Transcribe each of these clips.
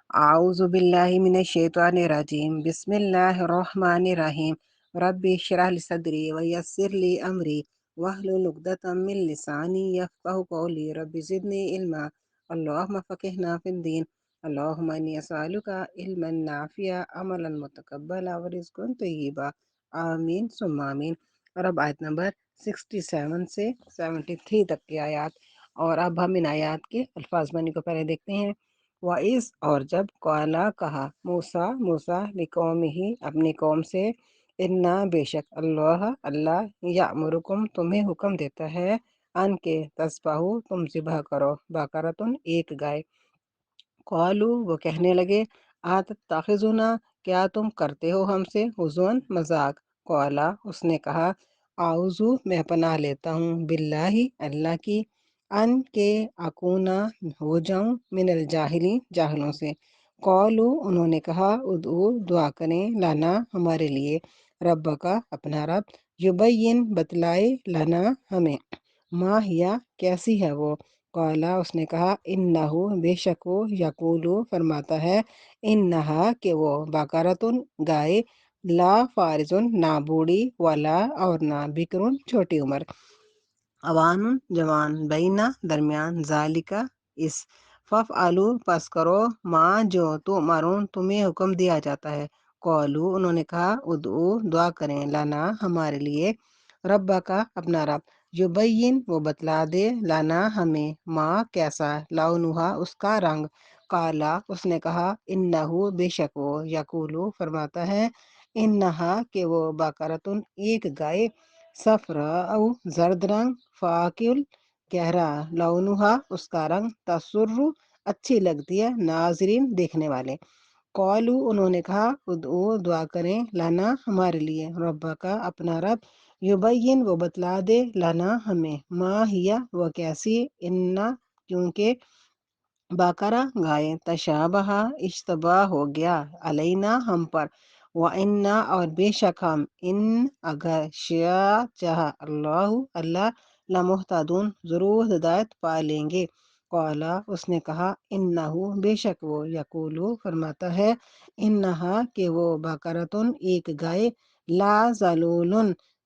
اعوذ باللہ من الشیطان الرجیم بسم اللہ الرحمن الرحیم ربی اشرح لی صدری ویسر لی امری واحلل عقدۃ من لسانی یفقہوا قولی رب زدنی علما اللہم فقہنا فی الدین اللہم انی اسألک علما نافعا عملا متقبلا ورزقا طیبا آمین ثم آمین۔ اور اب آیت نمبر 67 سے 73 تک کی آیات، اور اب ہم ان آیات کے الفاظ معنی کو پہلے دیکھتے ہیں۔ وَإِذْ اور جب قالا کہا موسیٰ لقومہ اپنی قوم سے، انا بے شک اللہ یأمرکم تمہیں حکم دیتا ہے، ان کے تذبحوا تم ذبح کرو، بقرۃ ایک گائے۔ قالوا وہ کہنے لگے، اتتخذنا کیا تم کرتے ہو ہم سے ہزوا مذاق۔ قالا اس نے کہا، اعوذ میں پناہ لیتا ہوں باللہ اللہ کی، ان کے اکونا ہو جاؤں من الجاہلین جاہلوں سے۔ قالوا انہوں نے کہا، ادعو دعا کریں، لنا ہمارے لیے، رب کا اپنا رب، یبین بتلائے، لنا ہمیں، ما ہیا کیسی ہے وہ۔ قالا اس نے کہا، انہو بے شک وہ، یقولو فرماتا ہے، انہا کہ وہ، بقرۃ گائے، لا فارض نہ بوڑھی، ولا اور نہ بکر چھوٹی عمر، اوان جوان، بینا درمیان، ذالکا اس، فافعلوا پس کرو، ما جو تؤمرون تمہیں حکم دیا جاتا ہے۔ قالوا انہوں نے کہا، ادعو دعا کریں، لنا ہمارے لیے، ربا کا اپنا رب، یبین وہ بتلا دے، لنا ہمیں، ما کیسا، لونہا اس کا رنگ۔ قالا اس نے کہا، انہو بے شک وہ، یقولو فرماتا ہے، انہا کہ وہ، بقرۃ ایک گائے، صفراء زرد رنگ، فاقع گہرا، لونہا اس کا رنگ، تسر اچھی لگتی ہے، ناظرین دیکھنے والے۔ قالوا انہوں نے کہا، ادعو دعا کریں، لنا ہمارے لیے، ربا کا اپنا رب، یبین وہ بتلا دے، لنا ہمیں، ما ہیا وہ کیسی، انا کیونکہ، باقرہ گائے، تشابہ اشتباہ ہو گیا، علینا ہم پر، وَإِنَّا اور بے شک ہم، ان اگر شاء چاہا اللہ لمہتدون ضرور ہدایت پا لیں گے۔ قالا اس نے کہا، انہو بے شک وہ، یقولو فرماتا ہے، انہا کہ وہ، بقرۃ ایک گائے، لا ذلول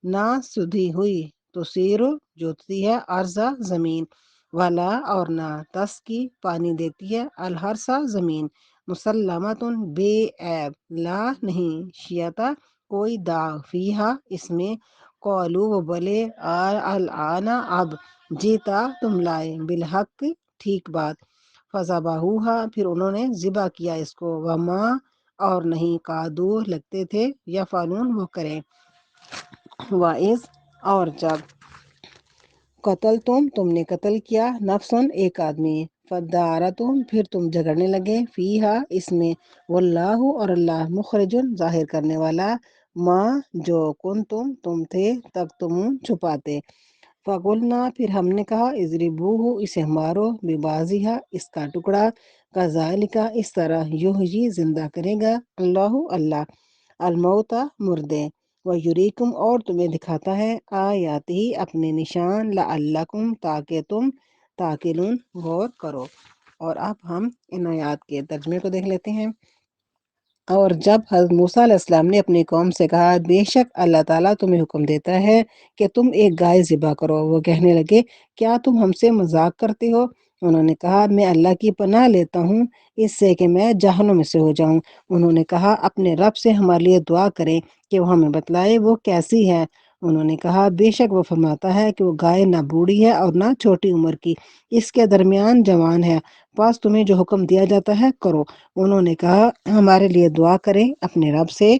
نہ سدھی ہوئی، تثیر جوتتی ہے ارضا زمین، ولا اور نہ تسقی پانی دیتی ہے، الحرث زمین، مسلمۃ بے عیب، لا نہیں، شیعتا کوئی داغ، فیہا اس میں۔ قالوا وہ بولے، الآن اب، جیتا تم لائے، بالحق ٹھیک بات، فذبحوہا پھر انہوں نے ذبح کیا اس کو، وما اور نہیں، قادو لگتے تھے، یفعلون وہ کریں۔ وَإِذْ اور جب قتل تم نے قتل کیا، نفسن ایک آدمی، فادارتم پھر تم جھگڑنے لگے، فیہا اس میں، واللہ اور اللہ، مخرجن ظاہر کرنے والا، ما جو تم تھے، تک تم چھپاتے۔ فقلنا پھر ہم نے کہا، اضربوہ اسے مارو، ببعضہا اس کا ٹکڑا، کذالک اس طرح، یحیی زندہ کرے گا، اللہ الموتى مردے، ویریکم اور تمہیں دکھاتا ہے، آیاتہ اپنے نشان، لعلکم تاکہ تم تعقلون غور کرو۔ اور اب ہم ان آیات کے ترجمے کو دیکھ لیتے ہیں۔ اور جب حضرت موسیٰ علیہ السلام نے اپنی قوم سے کہا، بے شک اللہ تعالیٰ تمہیں حکم دیتا ہے کہ تم ایک گائے ذبح کرو، وہ کہنے لگے، کیا تم ہم سے مذاق کرتے ہو؟ انہوں نے کہا، میں اللہ کی پناہ لیتا ہوں اس سے کہ میں جہنم میں سے ہو جاؤں۔ انہوں نے کہا، اپنے رب سے ہمارے لیے دعا کریں کہ وہ ہمیں بتلائے وہ کیسی ہے۔ انہوں نے کہا، بے شک وہ فرماتا ہے کہ وہ گائے نہ بوڑھی ہے اور نہ چھوٹی عمر کی، اس کے درمیان جوان ہے، بس تمہیں جو حکم دیا جاتا ہے کرو۔ انہوں نے کہا، ہمارے لیے دعا کریں اپنے رب سے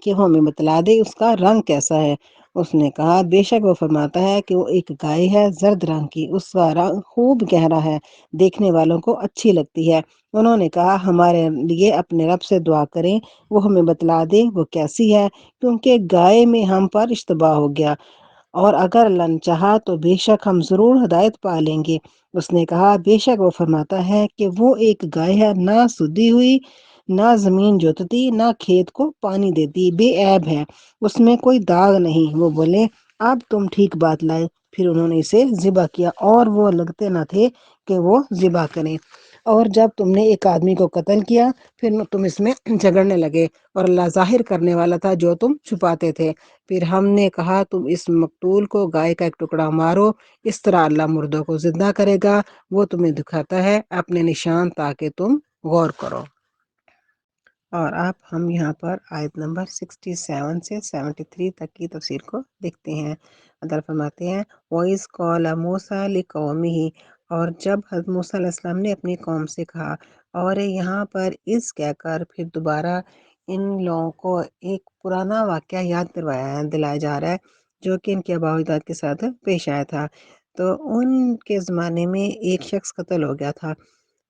کہ وہ ہمیں بتلا دے اس کا رنگ کیسا ہے۔ اس نے کہا، بے شک وہ فرماتا ہے کہ وہ ایک گائے ہے، زرد رنگ کی، اس کا رنگ خوب گہرا ہے، دیکھنے والوں کو اچھی لگتی ہے۔ انہوں نے کہا، ہمارے لیے اپنے رب سے دعا کریں وہ ہمیں بتلا دے وہ کیسی ہے، کیونکہ گائے میں ہم پر اشتباہ ہو گیا، اور اگر اللہ نے چاہا تو بے شک ہم ضرور ہدایت پا لیں گے۔ اس نے کہا، بے شک وہ فرماتا ہے کہ وہ ایک گائے ہے، نہ سدی ہوئی، نہ زمین جوتتی، نہ کھیت کو پانی دیتی، بے عیب ہے، اس میں کوئی داغ نہیں۔ وہ بولے، اب تم ٹھیک بات لائے، پھر انہوں نے اسے ذبح کیا، اور وہ لگتے نہ تھے کہ وہ ذبح کریں۔ اور جب تم نے ایک آدمی کو قتل کیا پھر تم اس میں جھگڑنے لگے اور اللہ ظاہر کرنے والا تھا جو تم چھپاتے تھے، پھر ہم نے کہا تم اس مقتول کو گائے کا ایک ٹکڑا مارو، اس طرح اللہ مردوں کو زندہ کرے گا، وہ تمہیں دکھاتا ہے اپنے نشان تاکہ تم غور کرو۔ اور اب ہم یہاں پر آیت نمبر 67 سے 73 تک کی تفسیر کو دیکھتے ہیں۔ اللہ فرماتے ہیں وَإِذْ قَالَ مُوسَىٰ لِقَوْمِهِ، اور جب حضرت موسیٰ علیہ السلام نے اپنی قوم سے کہا، اور یہاں پر اس کہہ کر پھر دوبارہ ان لوگوں کو ایک پرانا واقعہ یاد دلایا جا رہا ہے جو کہ ان کے آباء و اجداد کے ساتھ پیش آیا تھا۔ تو ان کے زمانے میں ایک شخص قتل ہو گیا تھا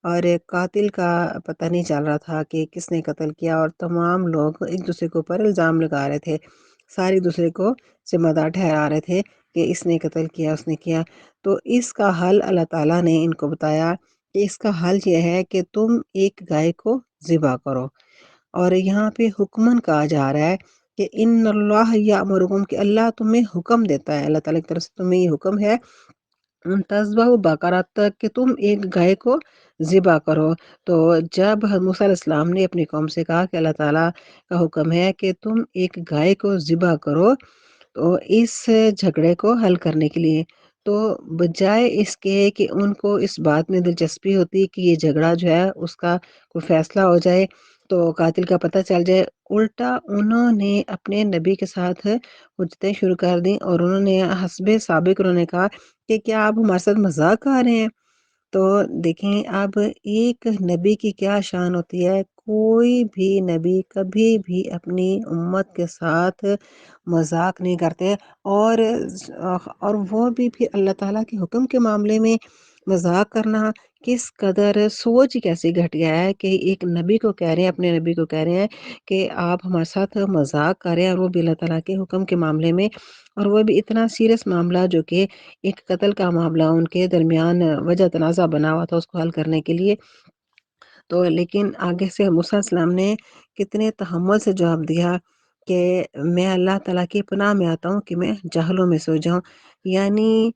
اور قاتل کا پتہ نہیں چل رہا تھا کہ کس نے قتل کیا، اور تمام لوگ ایک دوسرے کے اوپر الزام لگا رہے تھے، سارے دوسرے کو ذمہ دار ٹھہرا رہے تھے کہ اس نے قتل کیا، اس نے کیا۔ تو اس کا حل اللہ تعالیٰ نے ان کو بتایا کہ اس کا حل یہ ہے کہ تم ایک گائے کو ذبح کرو، اور یہاں پہ حکمن کہا جا رہا ہے کہ ان اللہ یامرکم، کہ اللہ تمہیں حکم دیتا ہے، اللہ تعالیٰ کی طرف سے تمہیں یہ حکم ہے تذبح بقرہ، تک کہ تم ایک گائے کو ذبح کرو۔ تو جب موسیٰ علیہ السلام نے اپنی قوم سے کہا کہ اللہ تعالیٰ کا حکم ہے کہ تم ایک گائے کو ذبح کرو، تو اس جھگڑے کو حل کرنے کے لیے، تو بجائے اس کے کہ ان کو اس بات میں دلچسپی ہوتی کہ یہ جھگڑا جو ہے اس کا کوئی فیصلہ ہو جائے، تو قاتل کا پتہ چل جائے، الٹا انہوں نے اپنے نبی کے ساتھ حجتیں شروع کر دیں، اور انہوں نے حسب سابق انہوں نے کہا کہ کیا آپ ہمارے ساتھ مذاق کر رہے ہیں؟ تو دیکھیں اب ایک نبی کی کیا شان ہوتی ہے، کوئی بھی نبی کبھی بھی اپنی امت کے ساتھ مذاق نہیں کرتے، اور وہ بھی پھر اللہ تعالیٰ کے حکم کے معاملے میں مذاق کرنا کس قدر سوچ کیسی گھٹیا ہے کہ ایک نبی کو کہہ رہے ہیں، اپنے نبی کو کہہ رہے ہیں کہ آپ ہمارے ساتھ مذاق کر رہے ہیں، اور وہ بھی اللہ تعالیٰ کے حکم کے معاملے میں، اور وہ بھی اتنا سیریس معاملہ جو کہ ایک قتل کا معاملہ ان کے درمیان وجہ تنازع بنا ہوا تھا اس کو حل کرنے کے لیے۔ تو لیکن آگے سے موسیٰ علیہ السلام نے کتنے تحمل سے جواب دیا کہ میں اللہ تعالیٰ کی پناہ میں آتا ہوں کہ میں جہلوں میں سو جاؤں، یعنی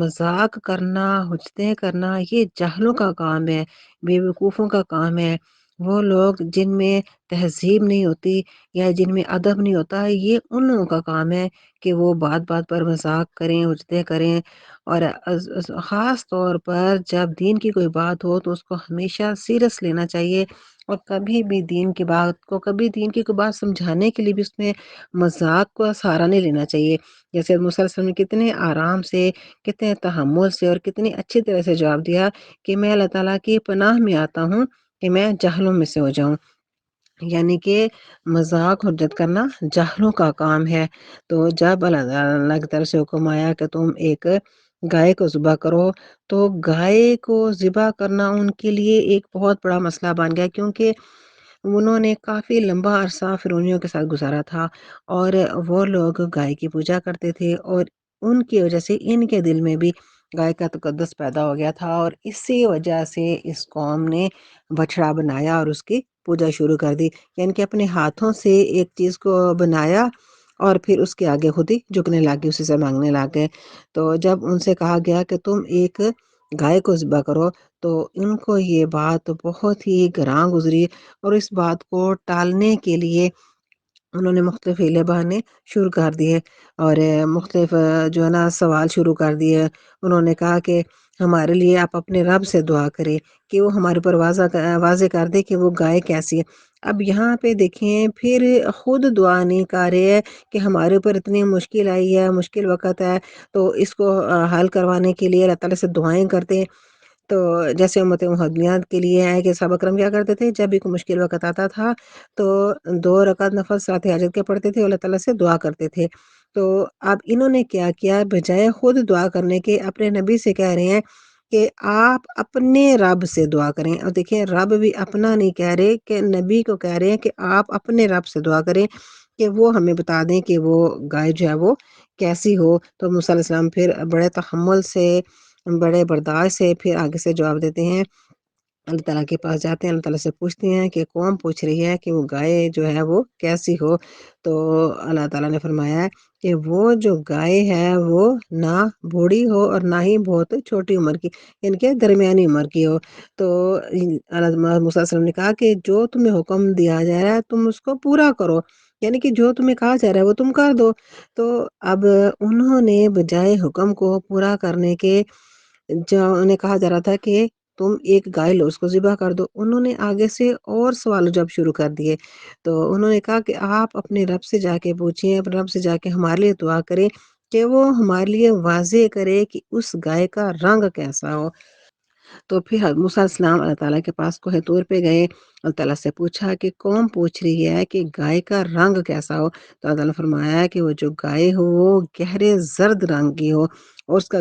مذاق کرنا، حجتیں کرنا یہ جہلوں کا کام ہے، بے وقوفوں کا کام ہے، وہ لوگ جن میں تہذیب نہیں ہوتی یا جن میں ادب نہیں ہوتا، یہ ان لوگوں کا کام ہے کہ وہ بات بات پر مذاق کریں، حجتیں کریں، اور خاص طور پر جب دین کی کوئی بات ہو تو اس کو ہمیشہ سیریس لینا چاہیے، اور کبھی بھی دین کی بات کو، کبھی دین کی کوئی بات سمجھانے کے لیے بھی اس میں مذاق کو سہارا نہیں لینا چاہیے۔ جیسے موسیٰ علیہ السلام نے کتنے آرام سے، کتنے تحمل سے اور کتنی اچھی طرح سے جواب دیا کہ میں اللہ تعالیٰ کی پناہ میں آتا ہوں کہ میں جہلوں میں سے ہو جاؤں، یعنی کہ مذاق حجت کرنا جاہلوں کا کام ہے۔ تو جب اللہ کی طرف سے حکم آیا کہ تم ایک گائے کو ذبح کرو، تو گائے کو ذبح کرنا ان کے لیے ایک بہت بڑا مسئلہ بن گیا، کیونکہ انہوں نے کافی لمبا عرصہ فرعونیوں کے ساتھ گزارا تھا، اور وہ لوگ گائے کی پوجا کرتے تھے، اور ان کی وجہ سے ان کے دل میں بھی گائے کا تقدس پیدا ہو گیا تھا، اور اسی وجہ سے اس قوم نے بچڑا بنایا اور اس کی پوجا شروع کر دی، یعنی کہ اپنے ہاتھوں سے ایک چیز کو بنایا اور پھر اس کے آگے خود ہی جھکنے لگے، اسی سے مانگنے لگے۔ تو جب ان سے کہا گیا کہ تم ایک گائے کو ذبح کرو، تو ان کو یہ بات بہت ہی گراں گزری، اور اس بات کو ٹالنے کے لیے انہوں نے مختلف ہیلے بہانے شروع کر دیے، اور مختلف جو ہے نا سوال شروع کر دیے۔ انہوں نے کہا کہ ہمارے لیے آپ اپنے رب سے دعا کریں کہ وہ ہمارے پر واضح کر دے کہ وہ گائے کیسی ہے۔ اب یہاں پہ دیکھیں پھر خود دعا نہیں کر رہے ہیں کہ ہمارے اوپر اتنی مشکل آئی ہے، مشکل وقت ہے، تو اس کو حل کروانے کے لیے اللہ تعالیٰ سے دعائیں کرتے ہیں۔ تو جیسے امت محمدیہ کے لیے ہے کہ صحابہ کرام کیا کرتے تھے، جب بھی کوئی مشکل وقت آتا تھا تو 2 رکعت نفل صلاۃ حاجت کے پڑھتے تھے، اللہ تعالیٰ سے دعا کرتے تھے۔ تو اب انہوں نے کیا کیا، بجائے خود دعا کرنے کے اپنے نبی سے کہہ رہے ہیں کہ آپ اپنے رب سے دعا کریں، اور دیکھیں رب بھی اپنا نہیں کہہ رہے، کہ نبی کو کہہ رہے ہیں کہ آپ اپنے رب سے دعا کریں کہ وہ ہمیں بتا دیں کہ وہ گائے جو ہے وہ کیسی ہو۔ تو موسیٰ علیہ السلام پھر بڑے تحمل سے، بڑے برداشت سے پھر آگے سے جواب دیتے ہیں، اللہ تعالیٰ کے پاس جاتے ہیں، اللہ تعالیٰ سے پوچھتے ہیں کہ قوم پوچھ رہی ہے کہ وہ گائے جو ہے وہ کیسی ہو۔ تو اللہ تعالیٰ نے فرمایا ہے کہ وہ جو گائے ہے وہ نہ بوڑھی ہو اور نہ ہی بہت چھوٹی عمر کی، ان کے درمیانی عمر کی ہو۔ تو اللہ موسیٰ علیہ السلام نے کہا کہ جو تمہیں حکم دیا جا رہا ہے تم اس کو پورا کرو، یعنی کہ جو تمہیں کہا جا رہا ہے وہ تم کر دو۔ تو اب انہوں نے بجائے حکم کو پورا کرنے کے، جو انہیں کہا جا رہا تھا کہ تم ایک گائے لو اس کو ذبح کر دو، انہوں نے آگے سے اور سوال جب شروع کر دیے۔ تو انہوں نے کہا کہ آپ اپنے رب سے جا کے پوچھیں، اپنے رب سے جا کے ہمارے لیے دعا کریں کہ وہ ہمارے لیے واضح کرے کہ اس گائے کا رنگ کیسا ہو۔ تو پھر حضرت موسیٰ علیہ السلام اللہ تعالیٰ کے پاس کوہ طور پہ گئے، اللہ تعالیٰ سے پوچھا کہ قوم پوچھ رہی ہے کہ گائے کا رنگ کیسا ہو، تو اللہ تعالیٰ نے فرمایا کہ وہ جو گائے ہو وہ گہرے زرد رنگ کی ہو، اور اس کا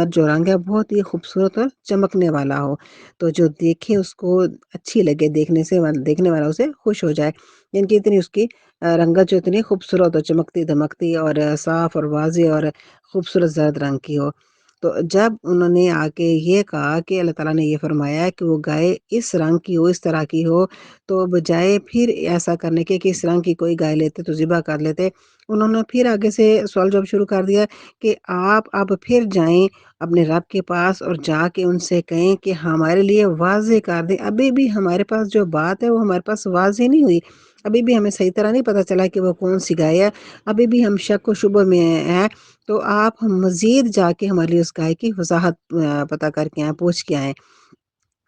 جو رنگ ہے بہت ہی خوبصورت اور چمکنے والا ہو، تو جو دیکھے اس کو اچھی لگے، دیکھنے والا اسے خوش ہو جائے، یعنی کہ اتنی اس کی رنگت جو اتنی خوبصورت اور چمکتی دمکتی اور صاف اور واضح اور خوبصورت زرد رنگ کی ہو۔ تو جب انہوں نے آ کے یہ کہا کہ اللہ تعالیٰ نے یہ فرمایا کہ وہ گائے اس رنگ کی ہو، اس طرح کی ہو، تو بجائے پھر ایسا کرنے کے کہ اس رنگ کی کوئی گائے لیتے تو ذبح کر لیتے، انہوں نے پھر آگے سے سوال جواب شروع کر دیا کہ آپ اب پھر جائیں اپنے رب کے پاس اور جا کے ان سے کہیں کہ ہمارے لیے واضح کر دیں۔ ابھی بھی ہمارے پاس جو بات ہے وہ ہمارے پاس واضح نہیں ہوئی، ابھی بھی ہمیں صحیح طرح نہیں پتہ چلا کہ وہ کون سی گائے ہے، ابھی بھی ہم شک و شبہ میں ہیں، تو آپ مزید جا کے ہمارے لیے اس گائے کی وضاحت پتہ کر کے آئیں، پوچھ کے آئیں۔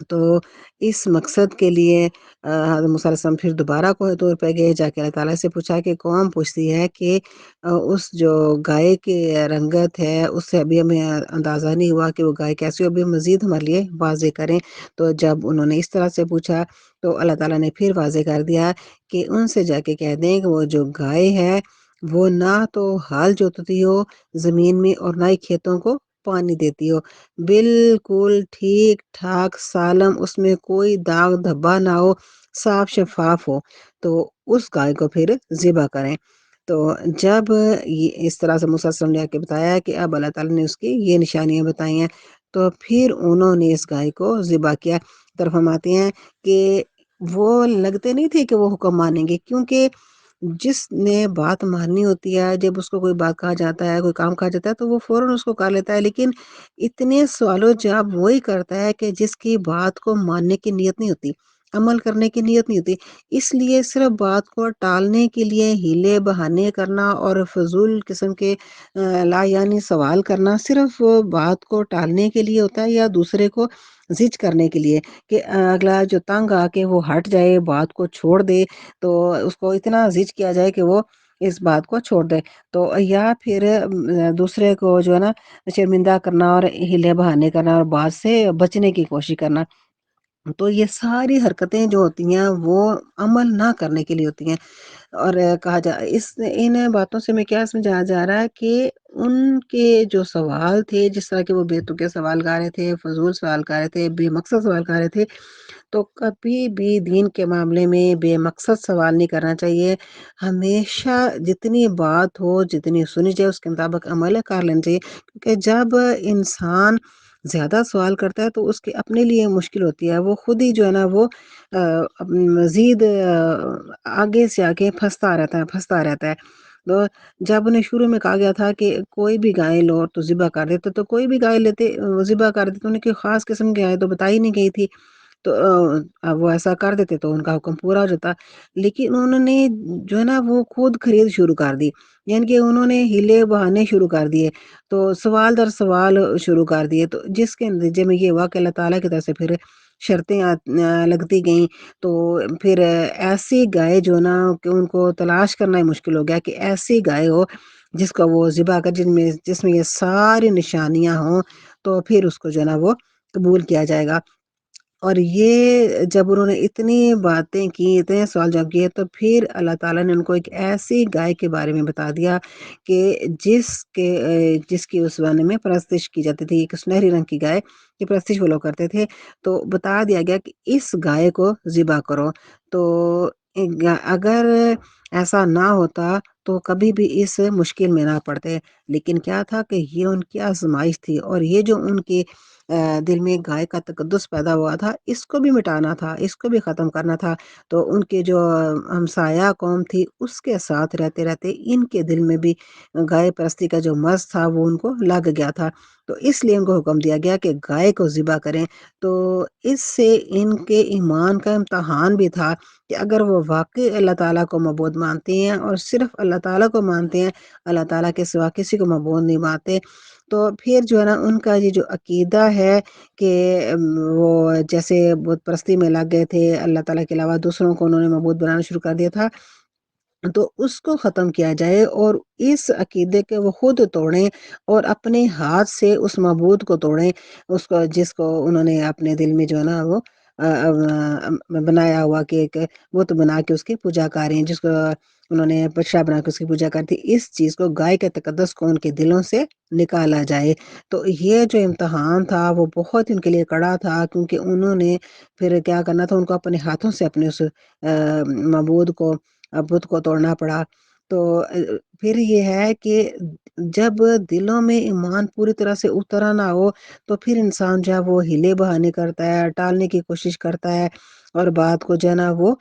تو اس مقصد کے لیے حضرت موسیٰ علیہ السلام پھر دوبارہ کوہ طور پہ گئے، جا کے اللہ تعالیٰ سے پوچھا کہ قوم پوچھتی ہے کہ اس جو گائے کی رنگت ہے اس سے ابھی ہمیں اندازہ نہیں ہوا کہ وہ گائے کیسی ہو، ابھی مزید ہمارے لیے واضح کریں۔ تو جب انہوں نے اس طرح سے پوچھا تو اللہ تعالیٰ نے پھر واضح کر دیا کہ ان سے جا کے کہہ دیں کہ وہ جو گائے ہے وہ نہ تو ہل جوتتی ہو زمین میں اور نہ ہی کھیتوں کو پانی دیتی ہو، بالکل ٹھیک ٹھاک سالم، اس میں کوئی داغ دھبا نہ ہو، صاف شفاف ہو، تو اس گائے کو پھر ذبح کریں۔ تو جب اس طرح سے موسیٰ علیہ السلام نے آ کے بتایا کہ اب اللہ تعالیٰ نے اس کی یہ نشانیاں بتائی ہیں، تو پھر انہوں نے اس گائے کو ذبح کیا۔ طرف ہم آتے ہیں کہ وہ لگتے نہیں تھے کہ وہ حکم مانیں گے، کیونکہ جس نے بات ماننی ہوتی ہے، جب اس کو کوئی بات کہا جاتا ہے، کوئی کام کہا جاتا ہے تو وہ فوراً اس کو کر لیتا ہے، لیکن اتنے سوال و جواب وہی کرتا ہے کہ جس کی بات کو ماننے کی نیت نہیں ہوتی، عمل کرنے کی نیت نہیں ہوتی۔ اس لیے صرف بات کو ٹالنے کے لیے ہیلے بہانے کرنا اور فضول قسم کے لا یعنی سوال کرنا صرف بات کو ٹالنے کے لیے ہوتا ہے، یا دوسرے کو زج کرنے کے لیے کہ اگلا جو تنگ آ کے وہ ہٹ جائے، بات کو چھوڑ دے، تو اس کو اتنا زج کیا جائے کہ وہ اس بات کو چھوڑ دے، تو یا پھر دوسرے کو جو ہے نا شرمندہ کرنا اور ہیلے بہانے کرنا اور بات سے بچنے کی کوشش کرنا۔ تو یہ ساری حرکتیں جو ہوتی ہیں وہ عمل نہ کرنے کے لیے ہوتی ہیں، اور کہا جا ان باتوں سے میں کیا سمجھایا جا رہا ہے کہ ان کے جو سوال تھے، جس طرح کے وہ بے تکے سوال کر رہے تھے، فضول سوال کر رہے تھے، بے مقصد سوال کر رہے تھے، تو کبھی بھی دین کے معاملے میں بے مقصد سوال نہیں کرنا چاہیے۔ ہمیشہ جتنی بات ہو، جتنی سنی جائے اس کے مطابق عمل کر لینا چاہیے، کیونکہ جب انسان زیادہ سوال کرتا ہے تو اس کے اپنے لیے مشکل ہوتی ہے، وہ خود ہی جو ہے نا وہ مزید آگے سے آگے پھنستا رہتا ہے۔ تو جب انہیں شروع میں کہا گیا تھا کہ کوئی بھی گائے لو تو ذبح کر دیتے، تو کوئی بھی گائے لیتے ذبح کر دیتے، انہیں کوئی خاص قسم کی گائے تو بتائی نہیں گئی تھی، تو وہ ایسا کر دیتے تو ان کا حکم پورا ہو جاتا، لیکن انہوں نے جو ہے نا وہ خود خرید شروع کر دی، یعنی کہ انہوں نے ہیلے بہانے شروع کر دیے، تو سوال در سوال شروع کر دیے، تو جس کے نتیجے میں یہ ہوا کہ اللہ تعالیٰ کی طرف سے پھر شرطیں لگتی گئیں، تو پھر ایسی گائے جو نا کہ ان کو تلاش کرنا ہی مشکل ہو گیا کہ ایسی گائے ہو جس کو وہ ذبح کر، جس میں یہ ساری نشانیاں ہوں، تو پھر اس کو جو ہے نا وہ قبول کیا جائے گا۔ اور یہ جب انہوں نے اتنی باتیں کی، اتنے سوال جواب کیے، تو پھر اللہ تعالیٰ نے ان کو ایک ایسی گائے کے بارے میں بتا دیا کہ جس کی اس زمانے میں پرستش کی جاتی تھی، ایک سنہری رنگ کی گائے کی پرستش وہ لوگ کرتے تھے، تو بتا دیا گیا کہ اس گائے کو ذبح کرو۔ تو اگر ایسا نہ ہوتا تو کبھی بھی اس مشکل میں نہ پڑتے، لیکن کیا تھا کہ یہ ان کی آزمائش تھی، اور یہ جو ان کی دل میں گائے کا تقدس پیدا ہوا تھا، اس کو بھی مٹانا تھا، اس کو بھی ختم کرنا تھا۔ تو ان کے جو ہمسایہ قوم تھی اس کے ساتھ رہتے رہتے ان کے دل میں بھی گائے پرستی کا جو مرض تھا وہ ان کو لگ گیا تھا۔ تو اس لیے ان کو حکم دیا گیا کہ گائے کو ذبح کریں۔ تو اس سے ان کے ایمان کا امتحان بھی تھا کہ اگر وہ واقعی اللہ تعالیٰ کو معبود مانتے ہیں اور صرف اللہ تعالیٰ کو مانتے ہیں، اللہ تعالیٰ کے سوا کسی کو معبود نہیں مانتے، تو پھر جو ہے نا ان کا یہ جو عقیدہ ہے کہ وہ جیسے بت پرستی میں لگ گئے تھے، اللہ تعالیٰ کے علاوہ دوسروں کو انہوں نے معبود بنانا شروع کر دیا تھا، تو اس کو ختم کیا جائے اور اس عقیدے کے وہ خود توڑیں اور اپنے ہاتھ سے اس معبود کو توڑیں، اس کو جس کو انہوں نے اپنے دل میں جو ہے نا وہ بنایا ہوا کہ ایک بت بنا کے اس کی پوجا کریں، جس کو انہوں نے پتشا بنا کے اس کی پوجا کرتی، اس چیز کو گائے کے تقدس کو ان کے دلوں سے نکالا جائے۔ تو یہ جو امتحان تھا وہ بہت ان کے لیے کڑا تھا، کیونکہ انہوں نے پھر کیا کرنا تھا، ان کو اپنے ہاتھوں سے اپنے اس معبود کو بت کو توڑنا پڑا۔ تو پھر یہ ہے کہ جب دلوں میں ایمان پوری طرح سے اترا نہ ہو تو پھر انسان جو ہے وہ ہیلے بہانے کرتا ہے، ٹالنے کی کوشش کرتا ہے، اور بات کو جو ہے نا وہ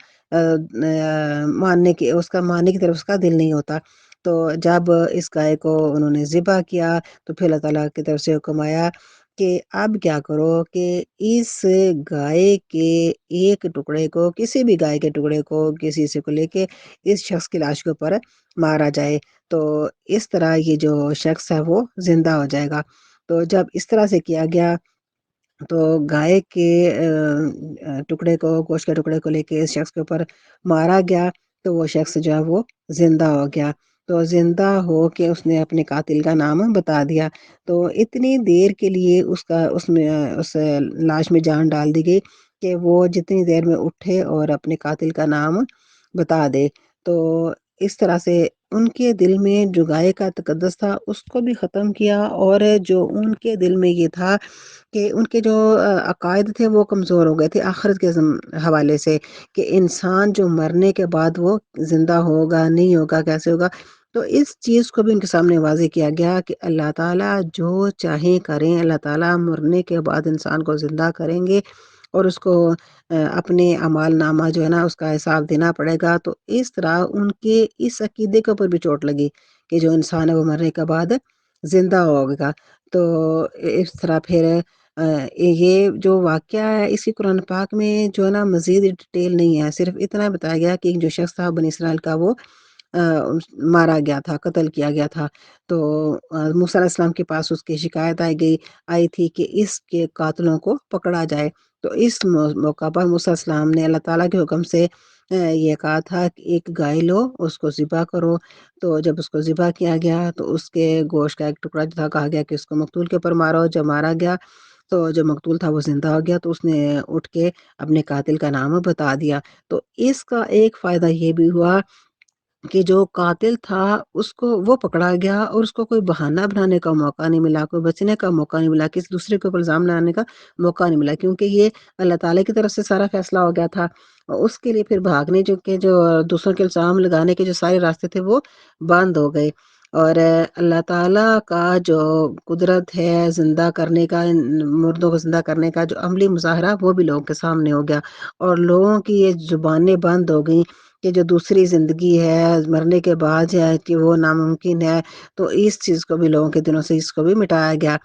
ماننے کی طرف اس کا دل نہیں ہوتا۔ تو جب اس گائے کو انہوں نے ذبح کیا تو پھر اللہ تعالیٰ کی طرف سے حکم آیا کہ اب کیا کرو کہ اس گائے کے ایک ٹکڑے کو، کسی بھی گائے کے ٹکڑے کو کسی سے کو لے کے اس شخص کی لاش کے اوپر مارا جائے، تو اس طرح یہ جو شخص ہے وہ زندہ ہو جائے گا۔ تو جب اس طرح سے کیا گیا تو گائے کے ٹکڑے کو، گوشت کے ٹکڑے کو لے کے اس شخص کے اوپر مارا گیا، تو وہ شخص جو ہے وہ زندہ ہو گیا۔ تو زندہ ہو کے اس نے اپنے قاتل کا نام بتا دیا۔ تو اتنی دیر کے لیے اس لاش میں جان ڈال دی گئی کہ وہ جتنی دیر میں اٹھے اور اپنے قاتل کا نام بتا دے۔ تو اس طرح سے ان کے دل میں جو گائے کا تقدس تھا اس کو بھی ختم کیا، اور جو ان کے دل میں یہ تھا کہ ان کے جو عقائد تھے وہ کمزور ہو گئے تھے آخرت کے حوالے سے، کہ انسان جو مرنے کے بعد وہ زندہ ہوگا نہیں ہوگا، کیسے ہوگا۔ تو اس چیز کو بھی ان کے سامنے واضح کیا گیا کہ اللہ تعالیٰ جو چاہیں کریں، اللہ تعالیٰ مرنے کے بعد انسان کو زندہ کریں گے اور اس کو اپنے اعمال نامہ جو ہے نا اس کا حساب دینا پڑے گا۔ تو اس طرح ان کے اس عقیدے کے اوپر بھی چوٹ لگی کہ جو انسان ہے وہ مرنے کے بعد زندہ ہوگا۔ تو اس طرح پھر یہ جو واقعہ ہے اسی قرآن پاک میں جو ہے نا مزید ڈیٹیل نہیں ہے، صرف اتنا بتایا گیا کہ جو شخص تھا بنی اسرائیل کا وہ مارا گیا تھا، قتل کیا گیا تھا۔ تو موسیٰ علیہ السلام کے پاس اس کی شکایت آئی تھی کہ اس کے قاتلوں کو پکڑا جائے۔ تو اس موقع پر موسیٰ علیہ السلام نے اللہ تعالیٰ کے حکم سے یہ کہا تھا کہ ایک گائے لو، اس کو ذبح کرو۔ تو جب اس کو ذبح کیا گیا تو اس کے گوشت کا ایک ٹکڑا جو تھا، کہا گیا کہ اس کو مقتول کے اوپر مارو۔ جب مارا گیا تو جو مقتول تھا وہ زندہ ہو گیا، تو اس نے اٹھ کے اپنے قاتل کا نام بتا دیا۔ تو اس کا ایک فائدہ یہ بھی ہوا کہ جو قاتل تھا اس کو وہ پکڑا گیا اور اس کو کوئی بہانہ بنانے کا موقع نہیں ملا، کوئی بچنے کا موقع نہیں ملا، کسی دوسرے کے اوپر الزام لگانے کا موقع نہیں ملا، کیونکہ یہ اللہ تعالیٰ کی طرف سے سارا فیصلہ ہو گیا تھا۔ اس کے لیے پھر بھاگنے جو دوسروں کے الزام لگانے کے جو سارے راستے تھے وہ بند ہو گئے۔ اور اللہ تعالیٰ کا جو قدرت ہے زندہ کرنے کا، مردوں کو زندہ کرنے کا جو عملی مظاہرہ وہ بھی لوگوں کے سامنے ہو گیا، اور لوگوں کی یہ زبانیں بند ہو گئیں کہ جو دوسری زندگی ہے مرنے کے بعد ہے کہ وہ ناممکن ہے۔ تو اس چیز کو بھی لوگوں کے دلوں سے اس کو بھی مٹایا گیا۔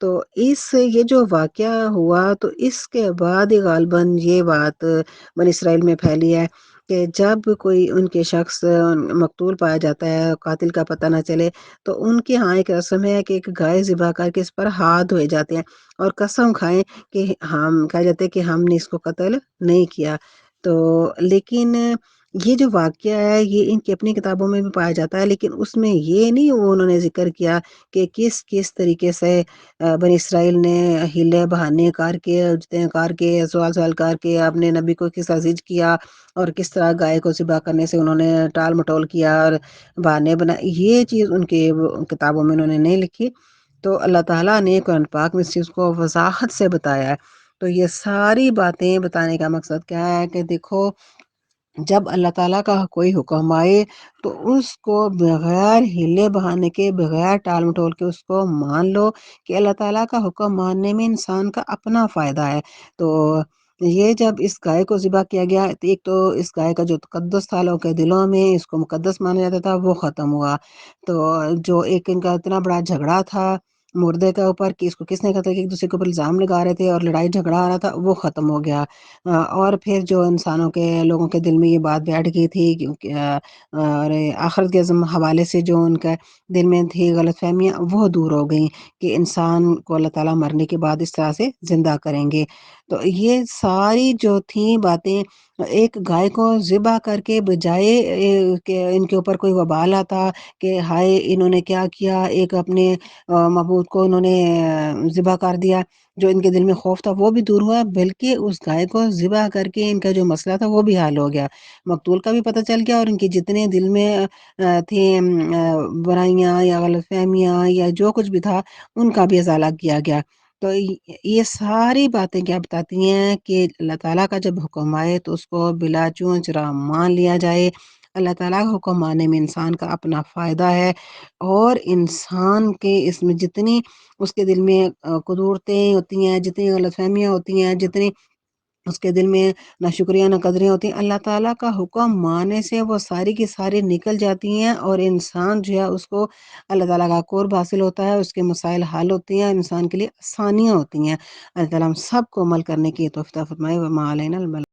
تو یہ جو واقعہ ہوا تو اس کے بعد ہی غالباً یہ بات بنی اسرائیل میں پھیلی ہے کہ جب کوئی ان کے شخص مقتول پایا جاتا ہے، قاتل کا پتہ نہ چلے، تو ان کے ہاں ایک رسم ہے کہ ایک گائے ذبح کر کے اس پر ہاتھ دھوئے جاتے ہیں اور قسم کھائیں کہ ہم کہا جاتے ہیں کہ ہم نے اس کو قتل نہیں کیا۔ تو لیکن یہ جو واقعہ ہے یہ ان کی اپنی کتابوں میں بھی پایا جاتا ہے، لیکن اس میں یہ نہیں انہوں نے ذکر کیا کہ کس کس طریقے سے بنی اسرائیل نے ہیلے بہانے کر کے سوال کر کے اپنے نبی کو کس عزیز کیا، اور کس طرح گائے کو ذبح کرنے سے انہوں نے ٹال مٹول کیا اور بہانے بنائے، یہ چیز ان کے کتابوں میں انہوں نے نہیں لکھی۔ تو اللہ تعالیٰ نے قرآن پاک میں اس چیز کو وضاحت سے بتایا ہے۔ تو یہ ساری باتیں بتانے کا مقصد کیا ہے کہ دیکھو جب اللہ تعالیٰ کا کوئی حکم آئے تو اس کو بغیر ہلے بہانے کے، بغیر ٹال مٹول کے اس کو مان لو کہ اللہ تعالیٰ کا حکم ماننے میں انسان کا اپنا فائدہ ہے۔ تو یہ جب اس گائے کو ذبح کیا گیا، ایک تو اس گائے کا جو تقدس تھا لوگوں کے دلوں میں، اس کو مقدس مانا جاتا تھا، وہ ختم ہوا۔ تو جو ایک ان کا اتنا بڑا جھگڑا تھا مردے کے اوپر کہ اس کو کس نے قتل کیا، ایک دوسرے کے اوپر الزام لگا رہے تھے اور لڑائی جھگڑا آ رہا تھا، وہ ختم ہو گیا۔ اور پھر جو انسانوں کے، لوگوں کے دل میں یہ بات بیٹھ گئی تھی کیونکہ اور آخرت کے حوالے سے جو ان کا دل میں تھی غلط فہمیاں، وہ دور ہو گئیں کہ انسان کو اللہ تعالیٰ مرنے کے بعد اس طرح سے زندہ کریں گے۔ تو یہ ساری جو تھیں باتیں، ایک گائے کو ذبح کر کے بجائے کہ ان کے اوپر کوئی وبال آتا کہ ہائے انہوں نے کیا کیا، ایک اپنے معبود کو انہوں نے ذبح کر دیا، جو ان کے دل میں خوف تھا وہ بھی دور ہوا، بلکہ اس گائے کو ذبح کر کے ان کا جو مسئلہ تھا وہ بھی حل ہو گیا، مقتول کا بھی پتہ چل گیا، اور ان کے جتنے دل میں تھے برائیاں یا غلط فہمیاں یا جو کچھ بھی تھا، ان کا بھی ازالہ کیا گیا۔ تو یہ ساری باتیں کیا بتاتی ہیں کہ اللہ تعالیٰ کا جب حکم آئے تو اس کو بلا چون چرا مان لیا جائے۔ اللہ تعالیٰ کا حکم ماننے میں انسان کا اپنا فائدہ ہے، اور انسان کے اس میں جتنی اس کے دل میں قدورتیں ہوتی ہیں، جتنی غلط فہمیاں ہوتی ہیں، جتنی اس کے دل میں نہ شکریہ نہ قدریں ہوتی ہیں، اللہ تعالیٰ کا حکم ماننے سے وہ ساری کی ساری نکل جاتی ہیں، اور انسان جو ہے اس کو اللہ تعالیٰ کا قرب حاصل ہوتا ہے، اس کے مسائل حل ہوتے ہیں، انسان کے لیے آسانیاں ہوتی ہیں۔ اللہ تعالیٰ ہم سب کو عمل کرنے کی توفیق عطا فرمائے۔ وما علینا البلاغ۔